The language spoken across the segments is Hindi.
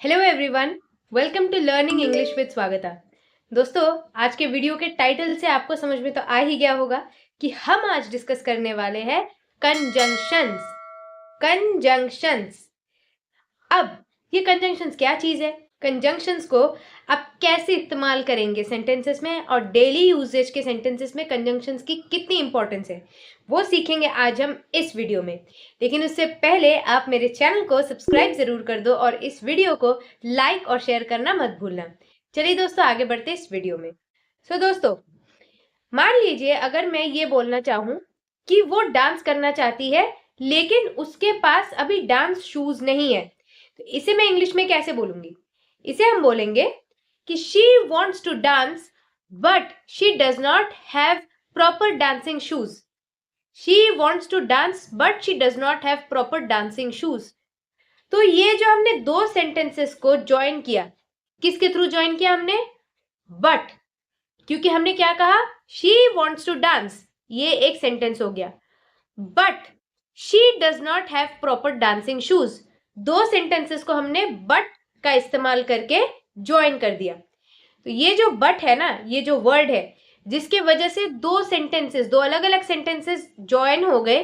Hello everyone, welcome to learning English with Swagata. दोस्तों, आज के वीडियो के टाइटल से आपको समझ में तो आ ही गया होगा कि हम आज डिस्कस करने वाले हैं कंजंक्शंस। कंजंक्शंस। अब ये कंजंक्शंस क्या चीज है? कंजंक्शंस को आप कैसे इस्तेमाल करेंगे सेंटेंसेस में, और डेली यूजेज के सेंटेंसेस में कंजंक्शंस की कितनी इंपॉर्टेंस है वो सीखेंगे आज हम इस वीडियो में। लेकिन उससे पहले आप मेरे चैनल को सब्सक्राइब जरूर कर दो और इस वीडियो को लाइक और शेयर करना मत भूलना। चलिए दोस्तों, आगे बढ़ते इस वीडियो में। दोस्तों, मान लीजिए अगर मैं ये बोलना चाहूं कि वो डांस करना चाहती है लेकिन उसके पास अभी डांस शूज नहीं है, तो इसे मैं इंग्लिश में कैसे बोलूंगी? इसे हम बोलेंगे कि she wants to dance but she does not have proper dancing shoes. She wants to dance but she does not have proper dancing shoes. तो ये जो हमने दो सेंटेंसेस को ज्वाइन किया, किसके थ्रू ज्वाइन किया हमने? बट। क्योंकि हमने क्या कहा? शी वॉन्ट्स टू डांस, ये एक सेंटेंस हो गया। But she does not have proper dancing shoes, दो सेंटेंसेस को हमने बट का इस्तेमाल करके ज्वाइन कर दिया। तो ये जो बट है ना, ये जो वर्ड है जिसके वजह से दो सेंटेंसेस, दो अलग अलग सेंटेंसेस ज्वाइन हो गए,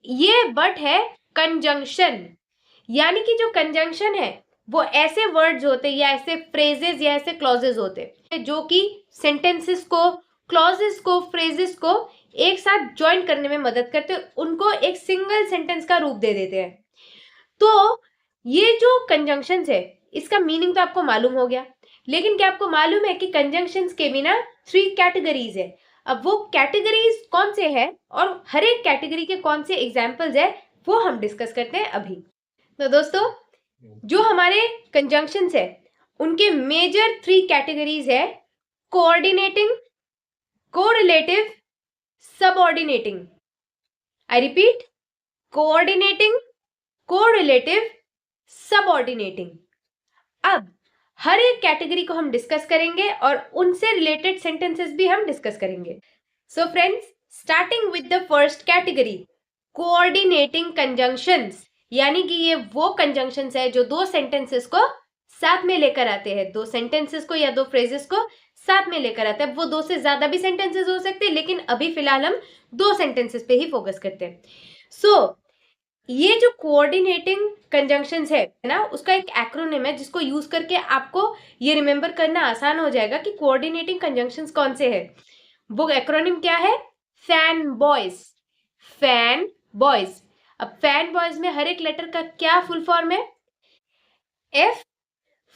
ये बट है कंजंक्शन। यानी कि जो कंजंक्शन है वो ऐसे वर्ड्स होते या ऐसे फ्रेजेस या ऐसे क्लॉजेस होते जो कि सेंटेंसेस को, क्लॉजेस को, फ्रेजेस को एक साथ ज्वाइन करने में मदद करते, उनको एक सिंगल सेंटेंस का रूप दे देते हैं। तो ये जो कंजंक्शंस है इसका मीनिंग तो आपको मालूम हो गया, लेकिन क्या आपको मालूम है कि कंजंक्शंस के भी ना 3 कैटेगरीज है। अब वो कैटेगरीज कौन से हैं और हर एक कैटेगरी के कौन से एग्जांपल्स है वो हम डिस्कस करते हैं अभी। तो दोस्तों, जो हमारे कंजंक्शंस है उनके मेजर 3 कैटेगरीज है: coordinating, correlative, subordinating. I repeat, coordinating, correlative, subordinating. अब हर एक कैटेगरी को हम डिस्कस करेंगे और उनसे रिलेटेड सेंटेंसेस भी हम डिस्कस करेंगे। So friends, starting with the first category, coordinating conjunctions. यानी कि ये वो कंजंक्शंस है जो दो सेंटेंसेस को साथ में लेकर आते हैं, दो सेंटेंसेस को या दो फ्रेजेस को साथ में लेकर आते हैं। वो दो से ज्यादा भी सेंटेंसेस हो सकते हैं, लेकिन अभी फिलहाल हम दो सेंटेंसेस पे ही फोकस करते हैं। ये जो कोऑर्डिनेटिंग कंजंक्शंस है ना, उसका एक एक्रोनिम है जिसको यूज करके आपको ये रिमेंबर करना आसान हो जाएगा कि कोऑर्डिनेटिंग कंजंक्शंस कौन से है। वो एक्रोनिम क्या है? Fan boys. Fan boys. अब फैन बॉयज में हर एक लेटर का क्या फुल फॉर्म है? F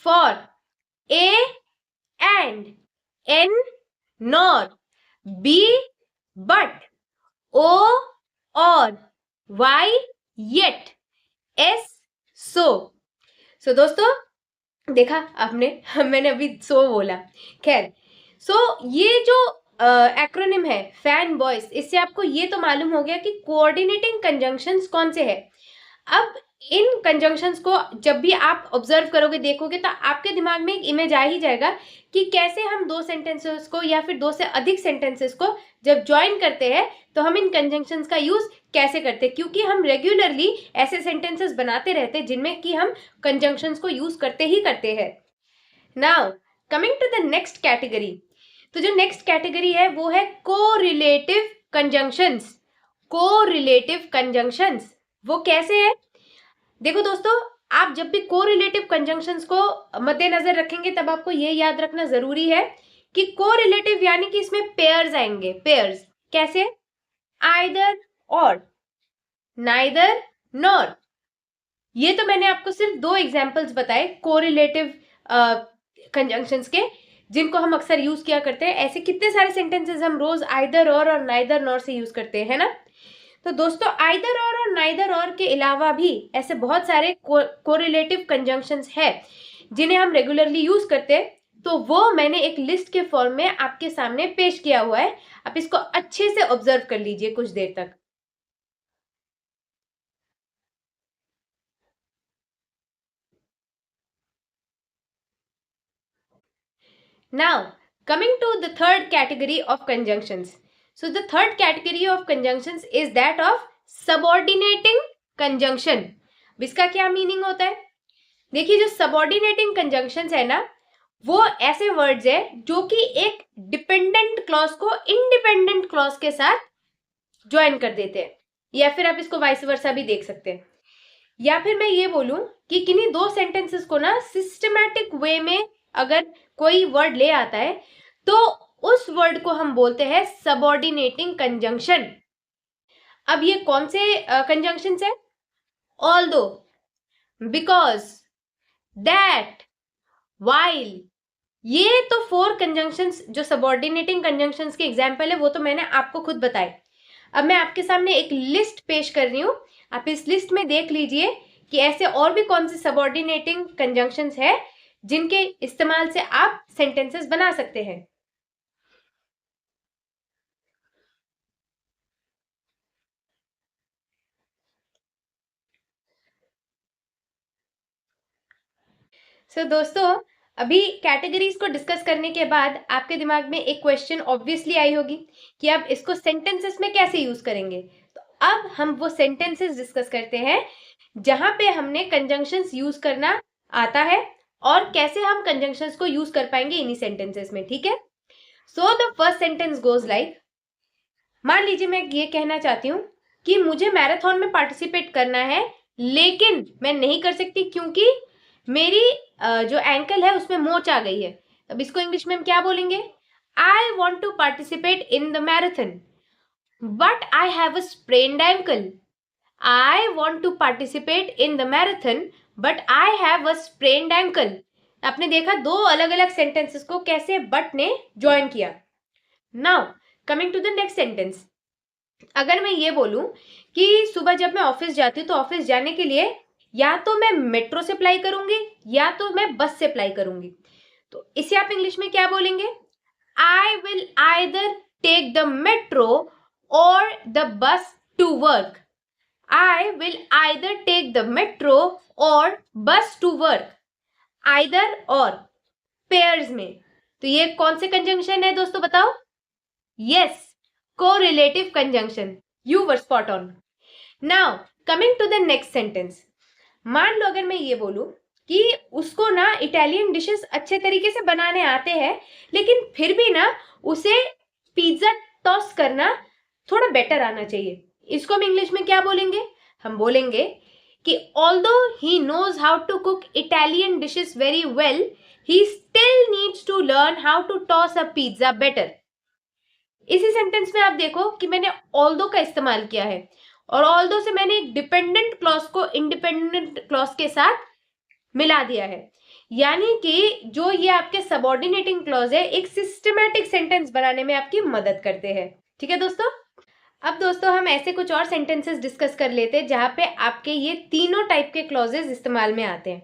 for A and, N nor, B but, O or, Y yet, S सो दोस्तों, देखा आपने मैंने अभी सो बोला। खैर, ये जो एक्रोनिम है फैन बॉयज, इससे आपको ये तो मालूम हो गया कि कोऑर्डिनेटिंग कंजंक्शंस कौन से है। अब इन कंजंक्शंस को जब भी आप ऑब्जर्व करोगे, देखोगे, तो आपके दिमाग में एक इमेज आ ही जाएगा कि कैसे हम दो सेंटेंसेस को या फिर दो से अधिक सेंटेंसेस को जब ज्वाइन करते हैं तो हम इन कंजंक्शंस का यूज कैसे करते हैं, क्योंकि हम रेगुलरली ऐसे सेंटेंसेस बनाते रहते हैं जिनमें कि हम कंजंक्शंस को यूज करते ही करते हैं। Now coming to the next category, तो जो नेक्स्ट कैटेगरी है वो है कोरिलेटिव कंजंक्शंस। कोरिलेटिव कंजंक्शंस वो कैसे है? देखो दोस्तों, आप जब भी कोरिलेटिव कंजंक्शंस को मद्देनजर रखेंगे तब आपको ये याद रखना जरूरी है कि कोरिलेटिव यानी कि इसमें पेयर्स आएंगे। पेयर्स कैसे? आइदर और, नाइदर नॉर। ये तो मैंने आपको सिर्फ दो एग्जांपल्स बताए कोरिलेटिव कंजंक्शंस के, जिनको हम अक्सर यूज किया करते हैं। ऐसे कितने सारे सेंटेंसेस हम रोज आइदर और नाइदर नॉर से यूज करते हैं ना। तो दोस्तों, आइदर और नाइदर और के अलावा भी ऐसे बहुत सारे कोरिलेटिव कंजंक्शंस है जिन्हें हम रेगुलरली यूज करते हैं। तो वो मैंने एक लिस्ट के फॉर्म में आपके सामने पेश किया हुआ है, आप इसको अच्छे से ऑब्जर्व कर लीजिए कुछ देर तक। Now, coming to the third category of conjunctions. So, the third category of conjunctions is that of subordinating conjunction. इसका क्या मीनिंग होता है? देखिए जो सबऑर्डिनेटिंग कंजंक्शंस है ना, वो ऐसे वर्ड्स है जो कि एक डिपेंडेंट क्लॉज को इंडिपेंडेंट क्लॉज के साथ ज्वाइन कर देते हैं, या फिर आप इसको वाइस वर्सा भी देख सकते हैं। या फिर मैं ये बोलूं कि किन्हीं दो सेंटेंसेस को ना सिस्टमैटिक वे में अगर कोई वर्ड ले आता है तो उस वर्ड को हम बोलते हैं सबऑर्डिनेटिंग कंजंक्शन। अब ये कौन से कंजंक्शंस है? ऑल्दो, बिकॉज, दैट, व्हाइल, ये तो 4 कंजंक्शंस जो सबऑर्डिनेटिंग कंजंक्शंस के एग्जांपल है वो तो मैंने आपको खुद बताए। अब मैं आपके सामने एक लिस्ट पेश कर रही हूं, आप इस लिस्ट में देख लीजिए कि ऐसे और भी कौन से सबऑर्डिनेटिंग कंजंक्शंस है जिनके इस्तेमाल से आप सेंटेंसेस बना सकते हैं। दोस्तों अभी कैटेगरीज को डिस्कस करने के बाद आपके दिमाग में एक क्वेश्चन ऑब्वियसली आई होगी कि आप इसको सेंटेंसेस में कैसे यूज करेंगे। तो अब हम वो सेंटेंसेस डिस्कस करते हैं जहां पे हमने कंजंक्शंस यूज करना आता है और कैसे हम कंजंक्शंस को यूज कर पाएंगे इन्हीं सेंटेंसेस में। ठीक है, सो the first sentence goes like, मान लीजिए मैं ये कहना चाहती हूँ कि मुझे मैराथन में पार्टिसिपेट करना है लेकिन मैं नहीं कर सकती क्योंकि मेरी जो एंकल है उसमें मोच आ गई है। अब इसको इंग्लिश में हम क्या बोलेंगे? I want to participate in the marathon but I have a sprained ankle. I want to participate in the marathon but I have a sprained ankle. आपने देखा दो अलग अलग सेंटेंसेस को कैसे बट ने ज्वाइन किया। Now coming to the next sentence, अगर मैं ये बोलूं कि सुबह जब मैं ऑफिस जाती हूँ तो ऑफिस जाने के लिए या तो मैं मेट्रो से अप्लाई करूंगी या तो मैं बस से अप्लाई करूंगी, तो इसे आप इंग्लिश में क्या बोलेंगे? I will either take the metro or the bus to work. I will either take the metro or bus to work. Either or pairs में, तो ये कौन से कंजंक्शन है दोस्तों बताओ? Yes, correlative conjunction. You were spot on. Now coming to the next sentence, मान लो अगर मैं ये बोलूं कि उसको ना इटालियन डिशेस अच्छे तरीके से बनाने आते हैं लेकिन फिर भी ना उसे पिज्जा टॉस करना थोड़ा बेटर आना चाहिए, इसको हम इंग्लिश में क्या बोलेंगे? हम बोलेंगे कि although he knows how to cook Italian dishes very well he still needs to learn how to toss a pizza better. इसी सेंटेंस में आप देखो कि मैंने ऑल्दो का इस्तेमाल किया है और ऑल्दो से मैंने एक डिपेंडेंट क्लॉज को इंडिपेंडेंट क्लॉज के साथ मिला दिया है, यानी कि जो ये आपके सबऑर्डिनेटिंग क्लॉज है एक सिस्टमैटिक सेंटेंस बनाने में आपकी मदद करते हैं। ठीक है दोस्तों, अब दोस्तों हम ऐसे कुछ और सेंटेंसेस डिस्कस कर लेते हैं जहां पे आपके ये तीनों टाइप के क्लॉजेस इस्तेमाल में आते हैं।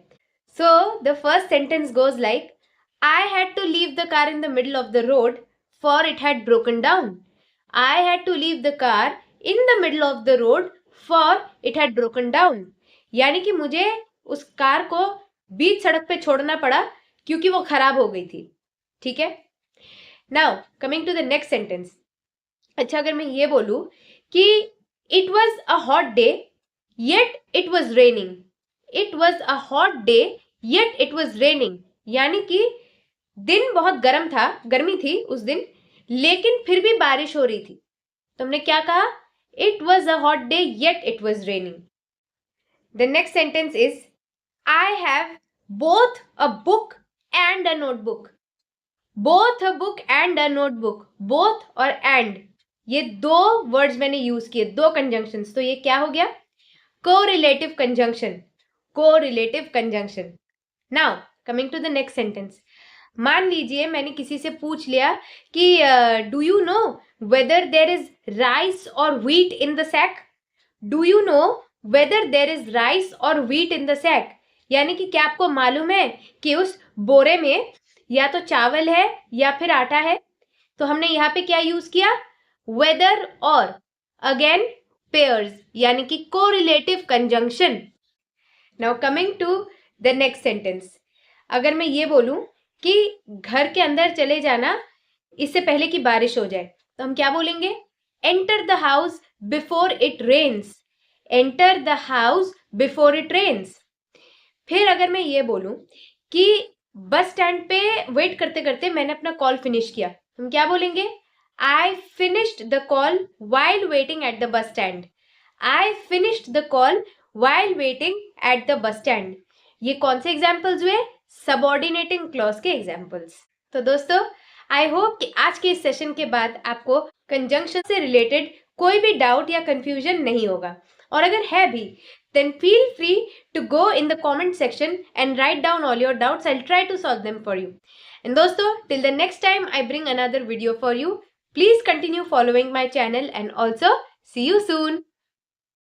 So the first sentence goes like, I had to leave the car in the middle of the road for it had broken down. I had to leave the car in the middle of the road for it had broken down, यानी कि मुझे उस कार को बीच सड़क पे छोड़ना पड़ा क्योंकि वो खराब हो गई थी। ठीक है, now coming to the next sentence, अच्छा अगर मैं ये बोलूं कि it was a hot day yet it was raining. It was a hot day yet it was raining, यानी कि दिन बहुत गर्म था, गर्मी थी उस दिन लेकिन फिर भी बारिश हो रही थी। तुमने क्या कहा? It was a hot day yet it was raining. The next sentence is, I have both a book and a notebook. Both a book and a notebook. Both और and ये दो वर्ड्स मैंने यूज किए, दो कंजंक्शंस, तो ये क्या हो गया? Correlative conjunction. Correlative conjunction. Now coming to the next sentence, मान लीजिए मैंने किसी से पूछ लिया कि do you know whether there is rice or wheat in the sack. Do you know whether there is rice or wheat in the sack, यानी कि क्या आपको मालूम है कि उस बोरे में या तो चावल है या फिर आटा है। तो हमने यहाँ पे क्या यूज किया? वेदर और अगेन पेयर्स, यानी कि correlative conjunction. Now coming to the next sentence, अगर मैं ये बोलूं कि घर के अंदर चले जाना इससे पहले कि बारिश हो जाए, तो हम क्या बोलेंगे? Enter the house before it rains. Enter the house before it rains. फिर अगर मैं ये बोलूं कि बस स्टैंड पे वेट करते करते मैंने अपना कॉल फिनिश किया, हम क्या बोलेंगे? I finished the call while waiting at the bus stand. I finished the call while waiting at the bus stand. ये कौन से एग्जाम्पल्स हुए? सबऑर्डिनेटिंग क्लॉज के एग्जाम्पल्स। तो दोस्तों, आई होप कि आज के इस सेशन के बाद आपको कंजंक्शन से रिलेटेड कोई भी डाउट या कंफ्यूजन नहीं होगा, और अगर है भी then feel free to go in the comment section and write down all your doubts. I'll try to solve them for you. And dosto, till the next time I bring another video for you, please continue following my channel and also see you soon.